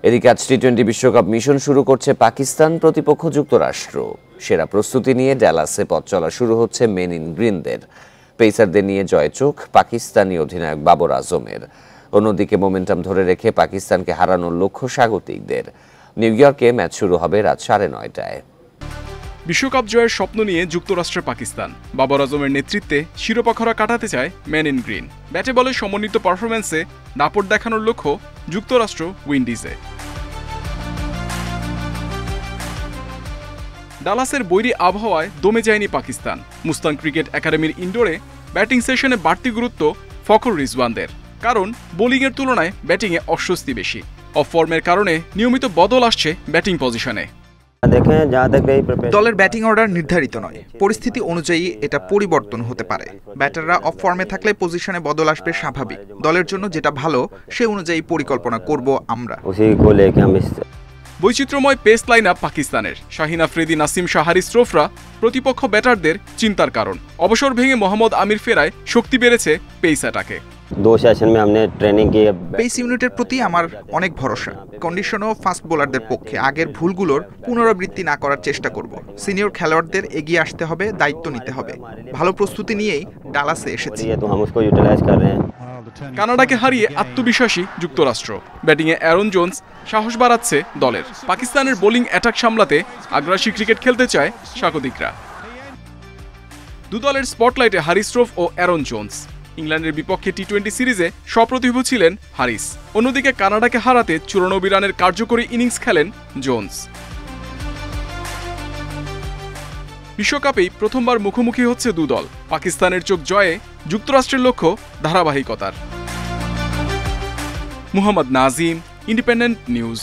এদিকে আজ টি-20 বিশ্বকাপ মিশন শুরু করছে পাকিস্তান, প্রতিপক্ষ যুক্তরাষ্ট্র। সেরা প্রস্তুতি নিয়ে ডালাসে পথ চলা শুরু হচ্ছে মেন ইন গ্রিনদের। পেসারদের নিয়ে জয়চোখ পাকিস্তানি অধিনায়ক বাবর আজমের। অন্যদিকে মোমেন্টাম ধরে রেখে পাকিস্তানকে হারানোর লক্ষ্য স্বাগতিকদের। নিউ ইয়র্কে ম্যাচ শুরু হবে রাত 9:30টায়। বিশ্বকাপ জয়ের স্বপ্ন নিয়ে যুক্তরাষ্ট্রের পাকিস্তান বাবর আজমের নেতৃত্বে শিরোপা খরা কাটাতে চায় ম্যান ইন গ্রিন। ব্যাটে বলে সমন্বিত পারফরম্যান্সে দাপট দেখানোর লক্ষ্য যুক্তরাষ্ট্র উইন্ডিজে। ডালাসের বৈরী আবহাওয়ায় দমে যায়নি পাকিস্তান। মুস্তান ক্রিকেট একাডেমির ইনডোরে ব্যাটিং সেশনে বাড়তি গুরুত্ব ফখর রিজওয়ানদের, কারণ বোলিংয়ের তুলনায় ব্যাটিংয়ে অস্বস্তি বেশি। অফ ফর্মের কারণে নিয়মিত বদল আসছে ব্যাটিং পজিশনে। দলের ব্যাটিং অর্ডার নির্ধারিত নয়, পরিস্থিতি অনুযায়ী এটা পরিবর্তন হতে পারে। ব্যাটাররা অফ ফর্মে থাকলে পজিশনে বদল আসবে স্বাভাবিক। দলের জন্য যেটা ভালো সে অনুযায়ী পরিকল্পনা করব আমরা। বৈচিত্র্যময় পেস লাইন আপ পাকিস্তানের। শাহিন আফ্রিদি, নাসিম শাহ, হারিস রফরা প্রতিপক্ষ ব্যাটারদের চিন্তার কারণ। অবসর ভেঙে মোহাম্মদ আমির ফেরায় শক্তি বেড়েছে পেস অ্যাটাকে। পেস ইউনিটের প্রতি আমার অনেক ভরসা। কন্ডিশন ও ফাস্ট বোলারদের পক্ষে আগের ভুলগুলোর পুনরাবৃত্তি না করার চেষ্টা করব। সিনিয়র খেলোয়াড়দের এগিয়ে আসতে হবে, দায়িত্ব নিতে হবে। ভালো প্রস্তুতি নিয়েই ডালাসে এসেছি। কানাডাকে হারিয়ে আত্মবিশ্বাসী যুক্তরাষ্ট্র। ব্যাটিংয়ে অ্যারন জোন্স সাহস বাড়াচ্ছে দলের। পাকিস্তানের বোলিং অ্যাটাক সামলাতে আগ্রাসী ক্রিকেট খেলতে চায় স্বাগতিকরা। দু দলের স্পটলাইটে হারিস রফ ও অ্যারন জোন্স। ইংল্যান্ডের বিপক্ষে টি-20 সিরিজে সপ্রতিভ ছিলেন হারিস। অন্যদিকে কানাডাকে হারাতে 94 রানের কার্যকরী ইনিংস খেলেন জোন্স। বিশ্বকাপেই প্রথমবার মুখোমুখি হচ্ছে দু দল। পাকিস্তানের চোখ জয়ে, যুক্তরাষ্ট্রের লক্ষ্য ধারাবাহিকতার। Muhammad Nazim, independent news.